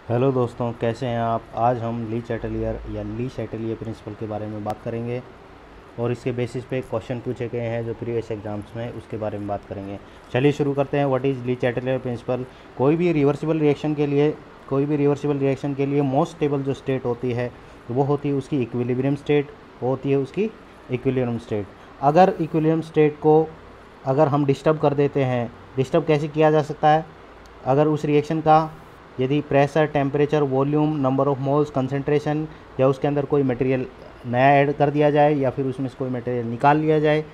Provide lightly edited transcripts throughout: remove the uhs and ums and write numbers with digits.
Hello दोस्तों, कैसे हैं आप। आज हम ली चैटलियर या ली चैटलियर प्रिंसिपल के बारे में बात करेंगे और इसके बेसिस पे क्वेश्चन पूछे गए हैं जो प्रीवियस एग्जाम्स में, उसके बारे में बात करेंगे। चलिए शुरू करते हैं। What is Lee Chatelier principal. कोई भी रिवर्सिबल रिएक्शन के लिए मोस्ट स्टेबल जो स्टेट होती है वो होती है उसकी इक्विलिब्रियम स्टेट, वो होती है उसकी इक्विलिब्रियम स्टेट। अगर इक्विलिब्रियम स्टेट को अगर हम डिस्टर्ब कर देते हैं, डिस्टर्ब कैसे किया जा सकता है, अगर उस रिएक्शन का यदि pressure, temperature, volume, number of moles, concentration या उसके अंदर कोई मटेरियल नया ऐड कर दिया जाए या फिर उसमें से कोई मटेरियल निकाल लिया जाए,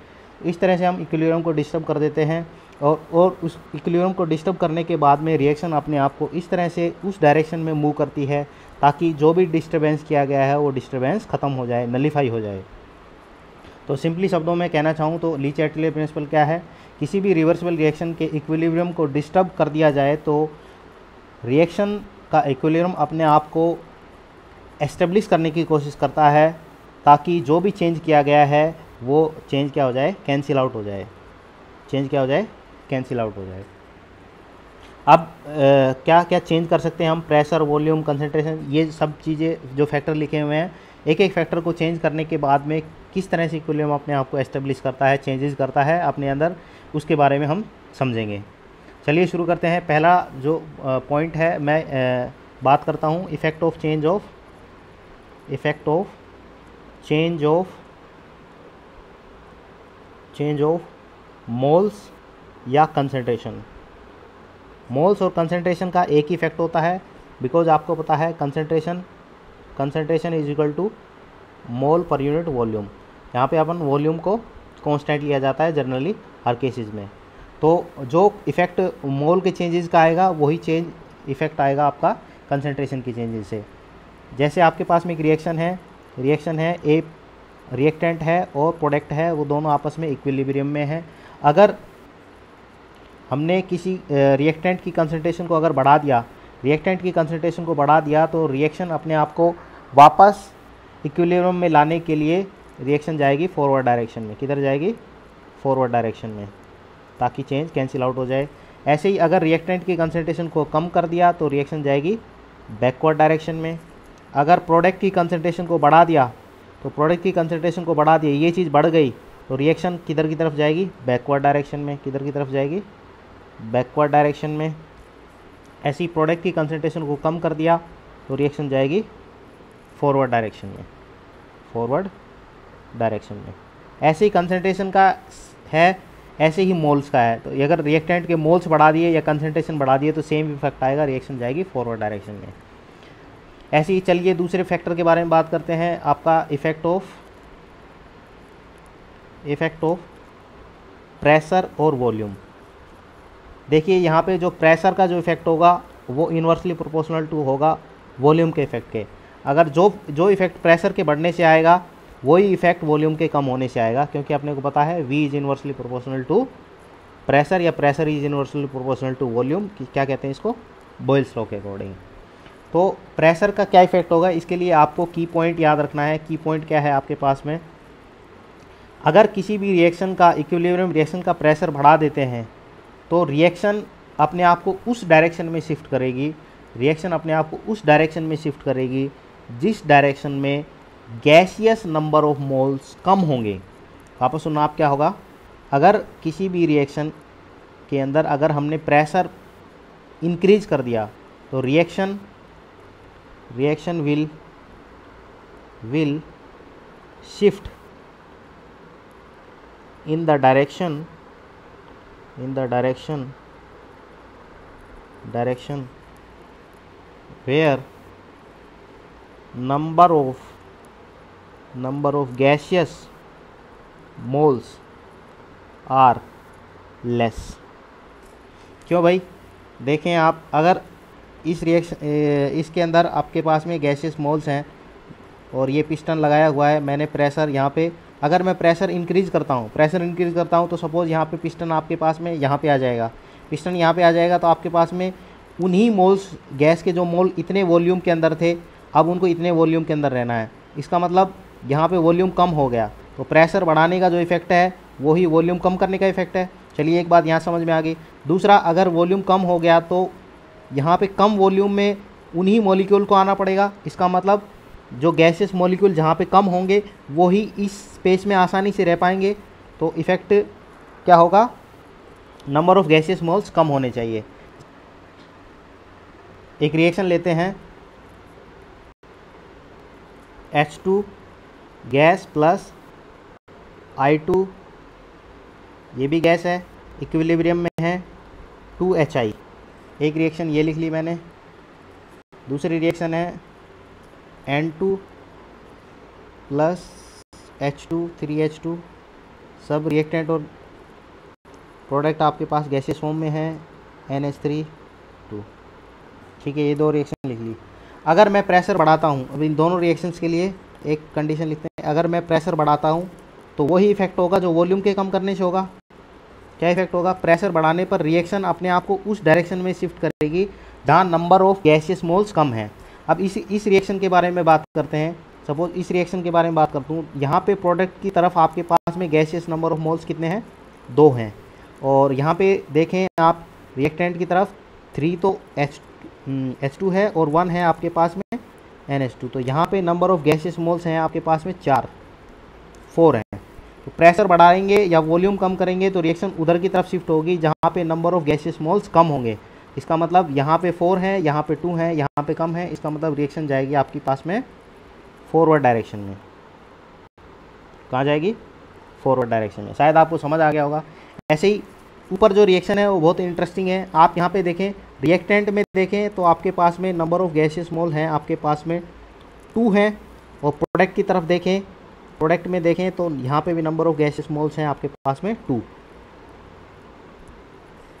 इस तरह से हम इक्विलिब्रियम को डिस्टर्ब कर देते हैं। और उस इक्विलिब्रियम को डिस्टर्ब करने के बाद में रिएक्शन अपने आप को इस तरह से उस डायरेक्शन में मूव करती है ताकि जो भी डिस्टर्बेंस किया गया है वो डिस्टर्बेंस ख़त्म हो जाए, नलीफाई हो जाए। तो सिंपली शब्दों में कहना चाहूँ तो ली चैटलियर प्रिंसिपल क्या है, किसी भी रिवर्सिबल रिएक्शन के इक्विलिब्रियम को डिस्टर्ब कर दिया जाए तो रिएक्शन का इक्विलिब्रियम अपने आप को एस्टेब्लिश करने की कोशिश करता है ताकि जो भी चेंज किया गया है वो चेंज क्या हो जाए, कैंसिल आउट हो जाए। चेंज क्या हो जाए, कैंसिल आउट हो जाए। अब क्या क्या चेंज कर सकते हैं हम, प्रेशर, वॉल्यूम, कंसंट्रेशन, ये सब चीज़ें जो फैक्टर लिखे हुए हैं, एक एक फैक्टर को चेंज करने के बाद में किस तरह से इक्विलिब्रियम अपने आप को एस्टेब्लिश करता है, चेंजेस करता है अपने अंदर, उसके बारे में हम समझेंगे। चलिए शुरू करते हैं। पहला जो पॉइंट है, मैं बात करता हूँ effect of change of moles या कंसंट्रेशन। मोल्स और कंसंट्रेशन का एक ही इफेक्ट होता है, बिकॉज आपको पता है concentration is equal to mole per unit volume. यहाँ पे अपन वॉल्यूम को कांस्टेंट लिया जाता है जनरली हर केसेस में। तो जो इफ़ेक्ट मोल के चेंजेस का आएगा वही चेंज इफ़ेक्ट आएगा आपका कंसंट्रेशन की चेंजेस से। जैसे आपके पास में एक रिएक्शन है, ए रिएक्टेंट है और प्रोडक्ट है, वो दोनों आपस में इक्विलिब्रियम में है। अगर हमने किसी रिएक्टेंट की कंसंट्रेशन को अगर बढ़ा दिया, तो रिएक्शन अपने आप को वापस इक्विलिब्रियम में लाने के लिए रिएक्शन जाएगी फॉरवर्ड डायरेक्शन में। किधर जाएगी, फॉरवर्ड डायरेक्शन में, ताकि चेंज कैंसिल आउट हो जाए। ऐसे ही अगर रिएक्टेंट की कंसंट्रेशन को कम कर दिया तो रिएक्शन जाएगी बैकवर्ड डायरेक्शन में। अगर प्रोडक्ट की कंसंट्रेशन को बढ़ा दिया, ये चीज़ बढ़ गई तो रिएक्शन किधर की तरफ जाएगी, बैकवर्ड डायरेक्शन में। किधर की तरफ जाएगी, बैकवर्ड डायरेक्शन में। ऐसे ही प्रोडक्ट की कंसंट्रेशन को कम कर दिया तो रिएक्शन जाएगी फॉरवर्ड डायरेक्शन में। ऐसे ही कंसंट्रेशन का है, ऐसे ही मोल्स का है। तो अगर रिएक्टेंट के मोल्स बढ़ा दिए या कंसंट्रेशन बढ़ा दिए तो सेम इफेक्ट आएगा, रिएक्शन जाएगी फॉरवर्ड डायरेक्शन में। ऐसे ही चलिए दूसरे फैक्टर के बारे में बात करते हैं, आपका इफेक्ट ऑफ प्रेशर और वॉल्यूम। देखिए यहाँ पे जो प्रेशर का जो इफेक्ट होगा वो इन्वर्सली प्रोपोर्शनल टू होगा वॉल्यूम के इफेक्ट के। अगर जो इफेक्ट प्रेशर के बढ़ने से आएगा वही इफेक्ट वॉल्यूम के कम होने से आएगा, क्योंकि अपने को पता है V is inversely proportional to pressure या pressure is inversely proportional to volume. क्या कहते हैं इसको, बॉयल्स लॉ के अकॉर्डिंग। तो प्रेशर का क्या इफेक्ट होगा, इसके लिए आपको की पॉइंट याद रखना है। की पॉइंट क्या है आपके पास में, अगर किसी भी रिएक्शन का इक्विलिब्रियम रिएक्शन का प्रेशर बढ़ा देते हैं तो रिएक्शन अपने आप को उस डायरेक्शन में शिफ्ट करेगी, जिस डायरेक्शन में गैसियस नंबर ऑफ मोल्स कम होंगे। वापस सुनना आप, क्या होगा, अगर किसी भी रिएक्शन के अंदर अगर हमने प्रेशर इंक्रीज कर दिया तो reaction will shift in the direction where number of gaseous moles are less। क्यों भाई, देखें आप, अगर इस रिएक्शन इसके अंदर आपके पास में गैसियस मोल्स हैं और ये पिस्टन लगाया हुआ है, मैंने प्रेशर यहाँ पे, अगर मैं प्रेशर इंक्रीज़ करता हूँ तो सपोज़ यहाँ पे पिस्टन आपके पास में यहाँ पे आ जाएगा, तो आपके पास में उन्हीं मोल्स, गैस के जो मोल इतने वॉल्यूम के अंदर थे, अब उनको इतने वॉल्यूम के अंदर रहना है। इसका मतलब यहाँ पे वॉल्यूम कम हो गया, तो प्रेशर बढ़ाने का जो इफेक्ट है वही वॉल्यूम कम करने का इफेक्ट है। चलिए एक बात यहाँ समझ में आ गई। दूसरा, अगर वॉल्यूम कम हो गया तो यहाँ पे कम वॉल्यूम में उन्हीं मॉलिक्यूल को आना पड़ेगा। इसका मतलब जो गैसेस मॉलिक्यूल जहाँ पे कम होंगे वो ही इस स्पेस में आसानी से रह पाएंगे। तो इफ़ेक्ट क्या होगा, नंबर ऑफ गैसेस मोल्स कम होने चाहिए। एक रिएक्शन लेते हैं, H2 गैस प्लस I2, ये भी गैस है, इक्विलिब्रियम में है 2HI। एक रिएक्शन ये लिख ली मैंने। दूसरी रिएक्शन है N2 प्लस H2 3H2, सब रिएक्टेंट और प्रोडक्ट आपके पास गैसेस फॉर्म में है NH3 2। ठीक है, ये दो रिएक्शन लिख ली। अगर मैं प्रेशर बढ़ाता हूँ, अब इन दोनों रिएक्शंस के लिए एक कंडीशन लिखते हैं, अगर मैं प्रेशर बढ़ाता हूँ तो वही इफेक्ट होगा जो वॉल्यूम के कम करने से होगा। क्या इफेक्ट होगा, प्रेशर बढ़ाने पर रिएक्शन अपने आप को उस डायरेक्शन में शिफ्ट करेगी जहाँ नंबर ऑफ गैसियस मोल्स कम है। अब इस रिएक्शन के बारे में बात करते हैं। सपोज इस रिएक्शन के बारे में बात करता हूँ, यहाँ पे प्रोडक्ट की तरफ आपके पास में गैसियस नंबर ऑफ मोल्स कितने हैं, 2 हैं, और यहाँ पे देखें आप रिएक्टेंट की तरफ 3 तो H2 है और 1 है आपके पास में NH2। तो यहाँ पे नंबर ऑफ गैसियस मोल्स हैं आपके पास में 4 हैं। तो प्रेशर बढ़ाएंगे या वॉल्यूम कम करेंगे तो रिएक्शन उधर की तरफ शिफ्ट होगी जहाँ पे नंबर ऑफ गैसियस मोल्स कम होंगे। इसका मतलब यहाँ पे 4 है, यहाँ पे 2 है, यहाँ पे कम है। इसका मतलब रिएक्शन जाएगी आपके पास में फॉरवर्ड डायरेक्शन में। कहाँ जाएगी, फॉरवर्ड डायरेक्शन में। शायद आपको समझ आ गया होगा। ऐसे ही ऊपर जो रिएक्शन है वो बहुत इंटरेस्टिंग है। आप यहाँ पे देखें, रिएक्टेंट में देखें तो आपके पास में नंबर ऑफ गैसियस मोल हैं आपके पास में 2 हैं, और प्रोडक्ट की तरफ देखें, प्रोडक्ट में देखें तो यहाँ पे भी नंबर ऑफ गैसियस मोल्स हैं आपके पास में 2।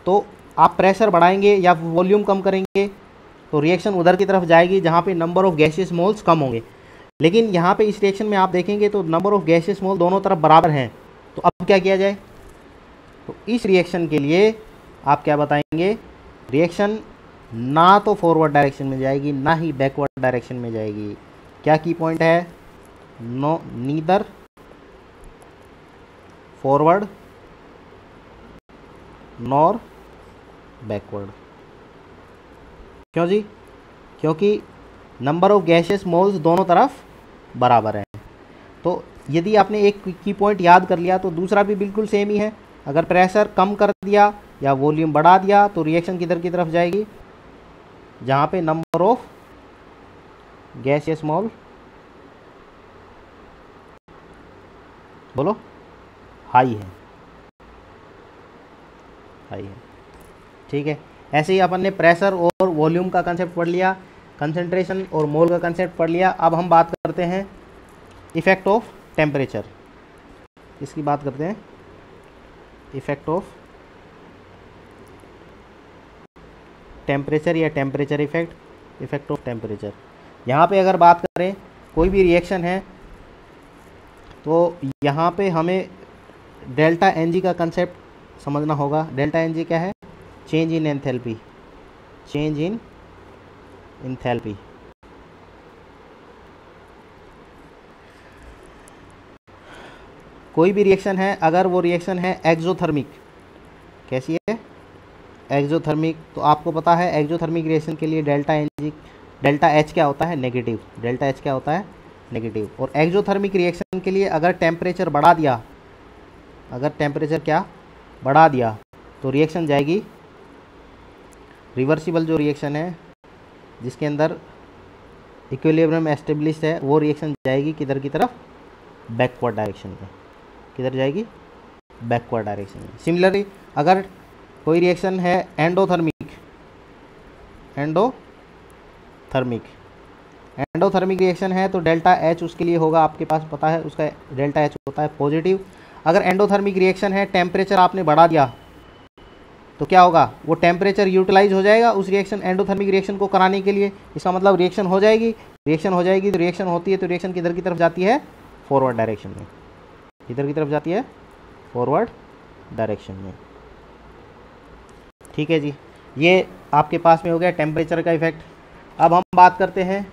तो आप प्रेशर बढ़ाएंगे या वॉल्यूम कम करेंगे तो रिएक्शन उधर की तरफ जाएगी जहाँ पे नंबर ऑफ गैसियस मोल्स कम होंगे। लेकिन यहाँ पे इस रिएक्शन में आप देखेंगे तो नंबर ऑफ गैसियस मोल दोनों तरफ बराबर हैं। तो अब क्या किया जाए, तो इस रिएक्शन के लिए आप क्या बताएंगे, रिएक्शन ना तो फॉरवर्ड डायरेक्शन में जाएगी ना ही बैकवर्ड डायरेक्शन में जाएगी। क्या की पॉइंट है, no neither forward nor backward. क्यों जी, क्योंकि नंबर ऑफ गैसियस मोल्स दोनों तरफ बराबर हैं। तो यदि आपने एक की पॉइंट याद कर लिया तो दूसरा भी बिल्कुल सेम ही है। अगर प्रेशर कम कर दिया या वॉल्यूम बढ़ा दिया तो रिएक्शन किधर की तरफ जाएगी, जहाँ पे नंबर ऑफ गैसियस मोल, बोलो, हाई है। ठीक है, ऐसे ही अपन ने प्रेशर और वॉल्यूम का कंसेप्ट पढ़ लिया, कंसंट्रेशन और मोल का कंसेप्ट पढ़ लिया। अब हम बात करते हैं इफेक्ट ऑफ टेम्परेचर। इसकी बात करते हैं, इफेक्ट ऑफ टेम्परेचर या temperature effect, effect of temperature. यहाँ पे अगर बात करें, कोई भी रिएक्शन है तो यहाँ पे हमें डेल्टा NG का कंसेप्ट समझना होगा। डेल्टा NG क्या है, change in enthalpy, change in enthalpy. कोई भी रिएक्शन है, अगर वो रिएक्शन है एक्सोथर्मिक, कैसी है, एक्सोथर्मिक, तो आपको पता है एक्सोथर्मिक रिएक्शन के लिए डेल्टा H क्या होता है, नेगेटिव। डेल्टा H क्या होता है, नेगेटिव। और एक्सोथर्मिक रिएक्शन के लिए अगर टेम्परेचर बढ़ा दिया, अगर टेम्परेचर क्या बढ़ा दिया तो रिएक्शन जाएगी, रिवर्सिबल जो रिएक्शन है जिसके अंदर इक्विलिब्रियम एस्टेब्लिश्ड है, वो रिएक्शन जाएगी किधर की तरफ, बैकवर्ड डायरेक्शन में। किधर जाएगी, बैकवर्ड डायरेक्शन में। सिमिलरली अगर कोई रिएक्शन है एंडोथर्मिक, एंडोथर्मिक रिएक्शन है तो डेल्टा H उसके लिए होगा, आपके पास पता है उसका डेल्टा H होता है पॉजिटिव। अगर एंडोथर्मिक रिएक्शन है, टेम्परेचर आपने बढ़ा दिया तो क्या होगा, वो टेम्परेचर यूटिलाइज हो जाएगा उस रिएक्शन एंडोथर्मिक रिएक्शन को कराने के लिए। इसका मतलब रिएक्शन हो जाएगी, तो रिएक्शन होती है तो रिएक्शन किधर की तरफ जाती है, फॉरवर्ड डायरेक्शन में। किधर की तरफ जाती है, फॉरवर्ड डायरेक्शन में। ठीक है जी, ये आपके पास में हो गया टेम्परेचर का इफेक्ट। अब हम बात करते हैं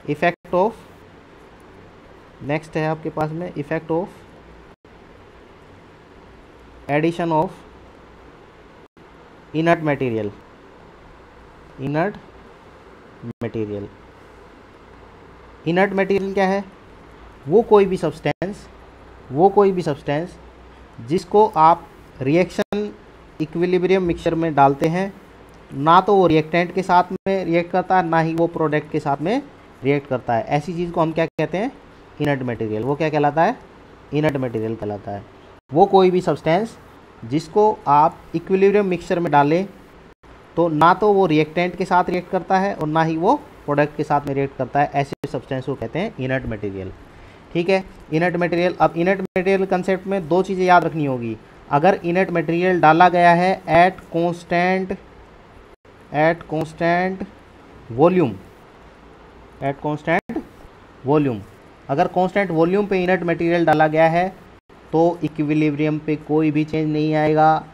इफेक्ट ऑफ, नेक्स्ट है आपके पास में effect of addition of inert material. Inert material. Inert material क्या है? वो कोई भी सब्सटेंस जिसको आप रिएक्शन इक्विलिब्रियम मिक्सचर में डालते हैं, ना तो वो रिएक्टेंट के साथ में रिएक्ट करता है, ना ही वो प्रोडक्ट के साथ में रिएक्ट करता है। ऐसी चीज़ को हम क्या कहते हैं? Inert material. वो क्या कहलाता है? इनर्ट मटेरियल कहलाता है। वो कोई भी सब्सटेंस जिसको आप इक्विलिब्रियम मिक्सचर में डालें तो ना तो वो रिएक्टेंट के साथ रिएक्ट करता है और ना ही वो प्रोडक्ट के साथ में रिएक्ट करता है, ऐसे सब्सटेंस को कहते हैं इनर्ट मटेरियल। ठीक है, इनर्ट मटेरियल। अब इनर्ट मटेरियल कंसेप्ट में दो चीज़ें याद रखनी होगी। अगर इनर्ट मटेरियल डाला गया है एट कांस्टेंट वॉल्यूम, अगर कांस्टेंट वॉल्यूम पे इनर्ट मटेरियल डाला गया है तो इक्विलिब्रियम पे कोई भी चेंज नहीं आएगा।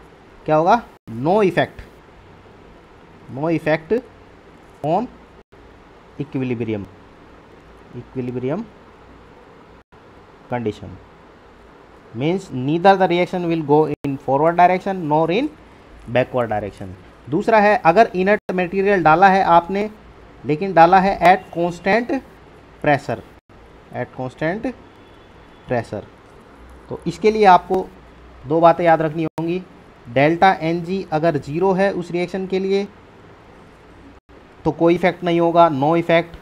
क्या होगा? No effect on equilibrium condition, means neither the reaction will go in forward direction nor in backward direction। दूसरा है, अगर इनर्ट मटेरियल डाला है आपने, लेकिन डाला है एट कांस्टेंट प्रेशर, तो इसके लिए आपको दो बातें याद रखनी होंगी। डेल्टा एन जी अगर ज़ीरो है उस रिएक्शन के लिए तो कोई इफेक्ट नहीं होगा, नो इफेक्ट।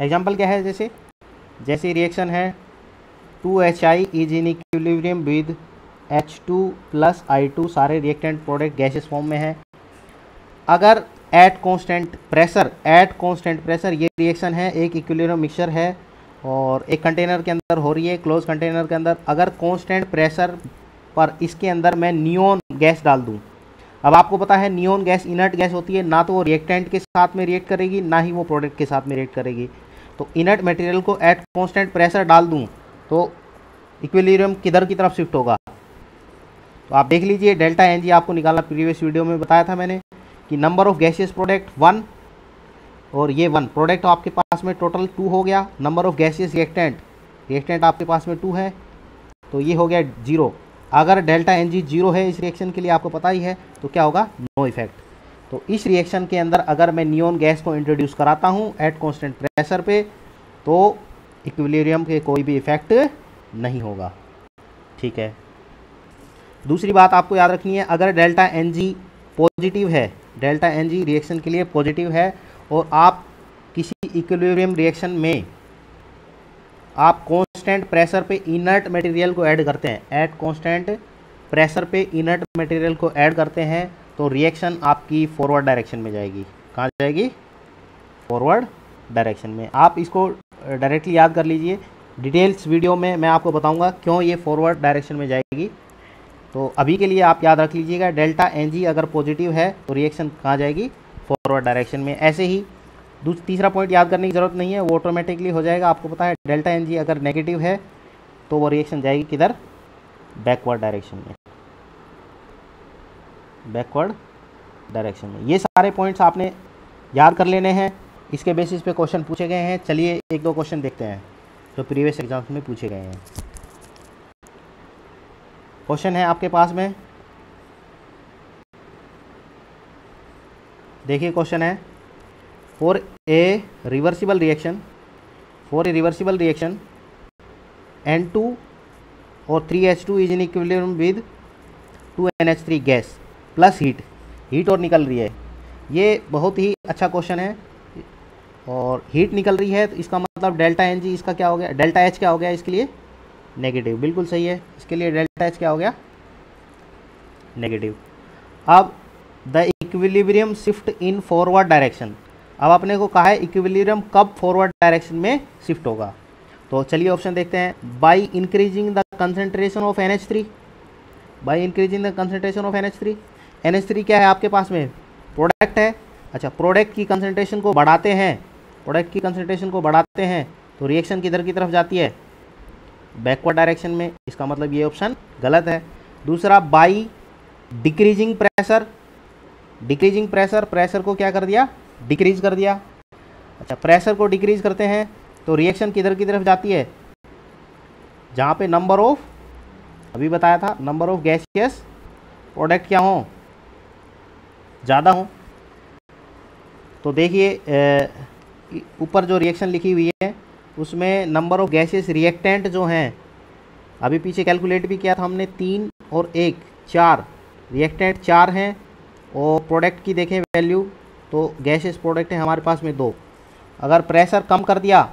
एग्जाम्पल क्या है? जैसे रिएक्शन है 2HI is in equilibrium with H2 plus I2, सारे रिएक्टेंट प्रोडक्ट गैसेस फॉर्म में है। अगर एट कांस्टेंट प्रेशर ये रिएक्शन है, एक इक्विलिब्रियम मिक्सचर है और एक कंटेनर के अंदर हो रही है, क्लोज कंटेनर के अंदर। अगर कांस्टेंट प्रेशर पर इसके अंदर मैं नियोन गैस डाल दूं, अब आपको पता है नियोन गैस इनर्ट गैस होती है, ना तो वो रिएक्टेंट के साथ में रिएक्ट करेगी, ना ही वो प्रोडक्ट के साथ में रिएक्ट करेगी। तो इनर्ट मटेरियल को एट कांस्टेंट प्रेशर डाल दूं तो इक्विलिब्रियम किधर की तरफ शिफ्ट होगा? तो आप देख लीजिए, डेल्टा एन जी आपको निकालना प्रीवियस वीडियो में बताया था मैंने कि नंबर ऑफ गैसियस प्रोडक्ट 1 और ये 1 प्रोडक्ट आपके पास में टोटल 2 हो गया। नंबर ऑफ गैसियस रिएक्टेंट आपके पास में 2 है, तो ये हो गया 0। अगर डेल्टा एन जी 0 है इस रिएक्शन के लिए, आपको पता ही है, तो क्या होगा? No effect. तो इस रिएक्शन के अंदर अगर मैं नियोन गैस को इंट्रोड्यूस कराता हूँ एट कांस्टेंट प्रेशर पे, तो इक्विलिब्रियम के कोई भी इफेक्ट नहीं होगा। ठीक है, दूसरी बात आपको याद रखनी है, अगर डेल्टा एन जी पॉजिटिव है, डेल्टा एन जी रिएक्शन के लिए पॉजिटिव है और आप किसी इक्विलिब्रियम रिएक्शन में आप कांस्टेंट प्रेशर पे इनर्ट मटेरियल को ऐड करते हैं, एट कांस्टेंट प्रेशर पे इनर्ट मटेरियल को ऐड करते हैं, तो रिएक्शन आपकी फॉरवर्ड डायरेक्शन में जाएगी। कहाँ जाएगी? फॉरवर्ड डायरेक्शन में। आप इसको डायरेक्टली याद कर लीजिए, डिटेल्स वीडियो में मैं आपको बताऊंगा क्यों ये फॉरवर्ड डायरेक्शन में जाएगी। तो अभी के लिए आप याद रख लीजिएगा, डेल्टा एन जी अगर पॉजिटिव है तो रिएक्शन कहाँ जाएगी? फॉरवर्ड डायरेक्शन में। ऐसे ही तीसरा पॉइंट याद करने की ज़रूरत नहीं है, वो ऑटोमेटिकली हो जाएगा। आपको पता है डेल्टा एन जी अगर नेगेटिव है तो वो रिएक्शन जाएगी किधर? बैकवर्ड डायरेक्शन में, बैकवर्ड डायरेक्शन में। ये सारे पॉइंट्स आपने याद कर लेने हैं, इसके बेसिस पे क्वेश्चन पूछे गए हैं। चलिए एक दो क्वेश्चन देखते हैं जो प्रीवियस एग्जाम्स में पूछे गए हैं। क्वेश्चन है आपके पास में, देखिए क्वेश्चन है, for a reversible reaction N2 और 3H2 is in equilibrium with 2NH3 gas plus heat और निकल रही है। ये बहुत ही अच्छा क्वेश्चन है, और हीट निकल रही है तो इसका मतलब डेल्टा एन जी इसका क्या हो गया? डेल्टा एच क्या हो गया इसके लिए? नेगेटिव। बिल्कुल सही है, इसके लिए डेल्टा एच क्या हो गया? नेगेटिव। अब the equilibrium shift in forward direction, अब अपने को कहा है इक्विलिब्रियम कब फॉरवर्ड डायरेक्शन में शिफ्ट होगा। तो चलिए ऑप्शन देखते हैं, by increasing the concentration of NH3, by increasing the concentration of NH3। NH3 क्या है आपके पास में? प्रोडक्ट है। अच्छा, प्रोडक्ट की कंसंट्रेशन को बढ़ाते हैं, तो रिएक्शन किधर की तरफ जाती है? बैकवर्ड डायरेक्शन में। इसका मतलब ये ऑप्शन गलत है। दूसरा, बाई डिक्रीजिंग प्रेशर को क्या कर दिया? डिक्रीज कर दिया। अच्छा, प्रेशर को डिक्रीज करते हैं तो रिएक्शन किधर की तरफ जाती है? जहाँ पे नंबर ऑफ, अभी बताया था, नंबर ऑफ गैसियस प्रोडक्ट क्या हो? ज़्यादा हो। तो देखिए ऊपर जो रिएक्शन लिखी हुई है उसमें नंबर ऑफ गैसेस रिएक्टेंट जो हैं, अभी पीछे कैलकुलेट भी किया था हमने, 3 और 1 4 रिएक्टेंट 4 हैं, और प्रोडक्ट की देखें वैल्यू तो गैसेस प्रोडक्ट है हमारे पास में 2। अगर प्रेशर कम कर दिया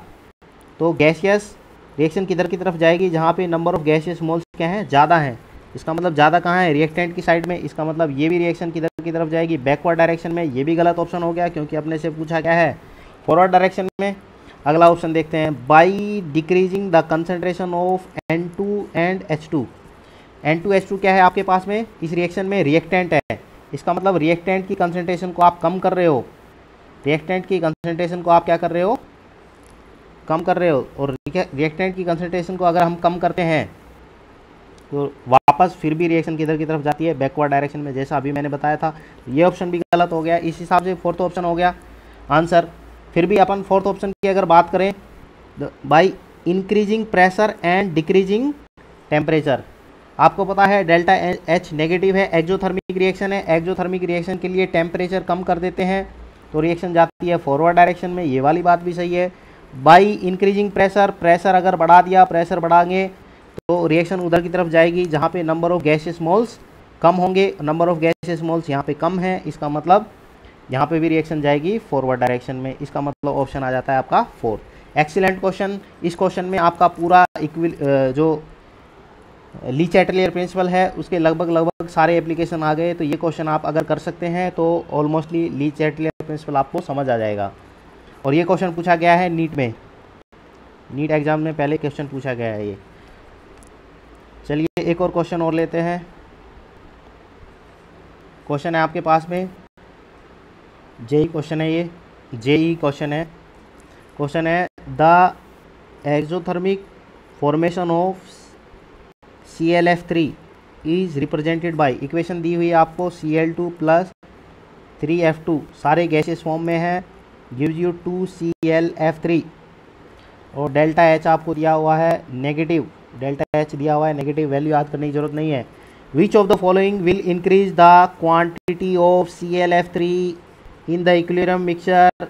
तो गैसियस रिएक्शन किधर की तरफ जाएगी, जहाँ पे नंबर ऑफ गैसियस मोल्स क्या हैं, ज़्यादा हैं। इसका मतलब ज़्यादा कहाँ है, रिएक्टेंट की साइड में। इसका मतलब ये भी रिएक्शन किधर की तरफ जाएगी, बैकवर्ड डायरेक्शन में। ये भी गलत ऑप्शन हो गया क्योंकि अपने से पूछा क्या है, फॉरवर्ड डायरेक्शन में। अगला ऑप्शन देखते हैं, by decreasing the concentration of N2 and H2। N2H2 क्या है आपके पास में, इस रिएक्शन में रिएक्टेंट है। इसका मतलब रिएक्टेंट की कंसनट्रेशन को आप कम कर रहे हो, रिएक्टेंट की कंसनट्रेशन को आप क्या कर रहे हो, कम कर रहे हो। और रिएक्टेंट की कंसनट्रेशन को अगर हम कम करते हैं तो वापस फिर भी रिएक्शन किधर की तरफ जाती है, बैकवर्ड डायरेक्शन में, जैसा अभी मैंने बताया था। ये ऑप्शन भी गलत हो गया। इस हिसाब से फोर्थ ऑप्शन हो गया आंसर। फिर भी अपन फोर्थ ऑप्शन की अगर बात करें, by increasing pressure and decreasing temperature. आपको पता है डेल्टा H नेगेटिव है, एक्जोथर्मिक रिएक्शन है। एक्जोथर्मिक रिएक्शन के लिए टेम्परेचर कम कर देते हैं तो रिएक्शन जाती है फॉरवर्ड डायरेक्शन में। ये वाली बात भी सही है। बाई इंक्रीजिंग प्रेशर, प्रेशर अगर बढ़ा दिया, प्रेशर बढ़ाएंगे तो रिएक्शन उधर की तरफ जाएगी जहाँ पे नंबर ऑफ गैसेस मोल्स कम होंगे। नंबर ऑफ गैसेस मोल्स यहाँ पे कम है, इसका मतलब यहाँ पे भी रिएक्शन जाएगी फॉरवर्ड डायरेक्शन में। इसका मतलब ऑप्शन आ जाता है आपका 4। Excellent question. इस क्वेश्चन में आपका पूरा जो ली चैटलियर प्रिंसिपल है उसके लगभग सारे एप्लीकेशन आ गए। तो ये क्वेश्चन आप अगर कर सकते हैं तो ऑलमोस्टली ली चैटलियर प्रिंसिपल आपको समझ आ जाएगा। और ये क्वेश्चन पूछा गया है नीट में, नीट एग्जाम में पहले क्वेश्चन पूछा गया है ये। चलिए एक और क्वेश्चन और लेते हैं। क्वेश्चन है आपके पास में, जेई क्वेश्चन है, ये जेई क्वेश्चन है। क्वेश्चन है the exothermic formation of ClF3 is represented by. Equation दी हुई है आपको, Cl2 प्लस 3F2 सारे गैसेस फॉर्म में है, गिव्स यू 2ClF3। और डेल्टा H आपको दिया हुआ है नेगेटिव, डेल्टा H दिया हुआ है नेगेटिव, वैल्यू याद करने की जरूरत नहीं है। Which of the following will increase the quantity of ClF3 in the equilibrium mixture.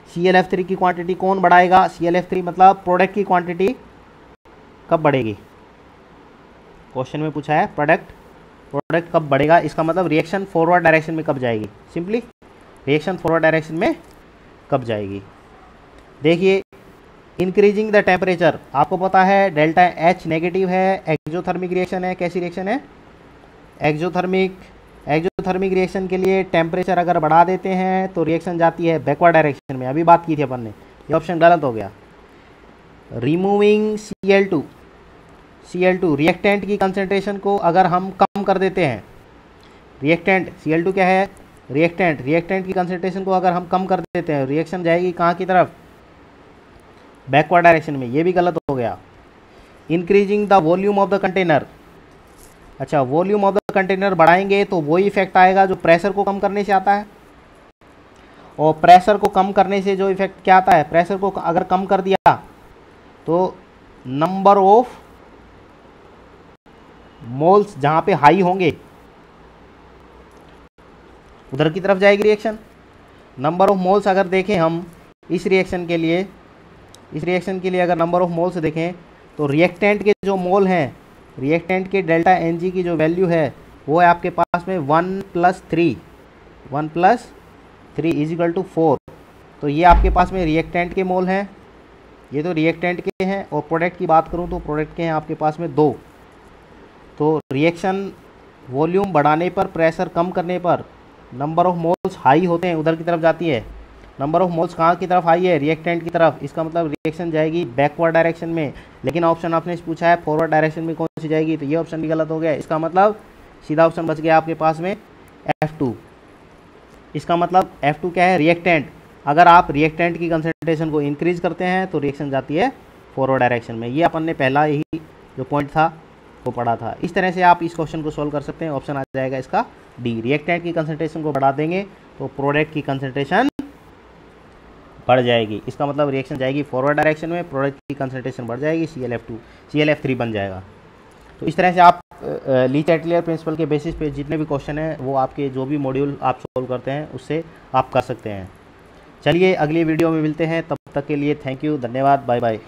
ClF3 की क्वांटिटी कौन बढ़ाएगा, ClF3 मतलब प्रोडक्ट की क्वांटिटी कब बढ़ेगी। क्वेश्चन में पूछा है प्रोडक्ट कब बढ़ेगा, इसका मतलब रिएक्शन फॉरवर्ड डायरेक्शन में कब जाएगी। सिंपली रिएक्शन फॉरवर्ड डायरेक्शन में कब जाएगी। देखिए इंक्रीजिंग द टेम्परेचर, आपको पता है डेल्टा H नेगेटिव है, एक्सोथर्मिक रिएक्शन है। कैसी रिएक्शन है, एक्सोथर्मिक रिएक्शन के लिए टेम्परेचर अगर बढ़ा देते हैं तो रिएक्शन जाती है बैकवर्ड डायरेक्शन में। अभी बात की थी अपन ने, ये ऑप्शन गलत हो गया। रिमूविंग Cl2 रिएक्टेंट की कंसंट्रेशन को अगर हम कम कर देते हैं, रिएक्टेंट Cl2 क्या है, रिएक्टेंट की कंसंट्रेशन को अगर हम कम कर देते हैं रिएक्शन जाएगी कहाँ की तरफ, बैकवर्ड डायरेक्शन में। ये भी गलत हो गया। Increasing the volume of the container, अच्छा वॉल्यूम ऑफ द कंटेनर बढ़ाएंगे तो वही इफेक्ट आएगा जो प्रेशर को कम करने से आता है। और प्रेशर को कम करने से जो इफेक्ट क्या आता है, प्रेशर को अगर कम कर दिया तो नंबर ऑफ मोल्स जहां पे हाई होंगे उधर की तरफ जाएगी रिएक्शन। नंबर ऑफ मोल्स अगर देखें हम इस रिएक्शन के लिए अगर नंबर ऑफ मोल्स देखें तो रिएक्टेंट के जो मोल हैं, रिएक्टेंट के डेल्टा Ng की जो वैल्यू है वो है आपके पास में 1 + 3 = 4। तो ये आपके पास में रिएक्टेंट के मोल हैं, ये तो रिएक्टेंट के हैं। और प्रोडक्ट की बात करूं तो प्रोडक्ट के हैं आपके पास में 2। तो रिएक्शन वॉल्यूम बढ़ाने पर, प्रेशर कम करने पर नंबर ऑफ मोल्स हाई होते हैं, उधर की तरफ जाती है। नंबर ऑफ मोल्स कहाँ की तरफ आई है, रिएक्टेंट की तरफ। इसका मतलब रिएक्शन जाएगी बैकवर्ड डायरेक्शन में। लेकिन ऑप्शन आपने पूछा है फॉरवर्ड डायरेक्शन में कौन सी जाएगी, तो ये ऑप्शन भी गलत हो गया। इसका मतलब सीधा ऑप्शन बच गया आपके पास में F2। इसका मतलब F2 क्या है, रिएक्टेंट। अगर आप रिएक्टेंट की कंसंट्रेशन को इंक्रीज करते हैं तो रिएक्शन जाती है फॉरवर्ड डायरेक्शन में। ये अपन ने पहला ही जो पॉइंट था वो पढ़ा था। इस तरह से आप इस क्वेश्चन को सॉल्व कर सकते हैं। ऑप्शन आ जाएगा इसका डी, रिएक्टेंट की कंसंट्रेशन को बढ़ा देंगे तो प्रोडक्ट की कंसंट्रेशन बढ़ जाएगी। इसका मतलब रिएक्शन जाएगी फॉरवर्ड डायरेक्शन में, प्रोडक्ट की कंसंट्रेशन बढ़ जाएगी, ClF3 बन जाएगा। तो इस तरह से आप ली चैटलियर प्रिंसिपल के बेसिस पे जितने भी क्वेश्चन हैं वो आपके जो भी मॉड्यूल आप सॉल्व करते हैं उससे आप कर सकते हैं। चलिए अगली वीडियो में मिलते हैं, तब तक के लिए थैंक यू, धन्यवाद, बाय बाय।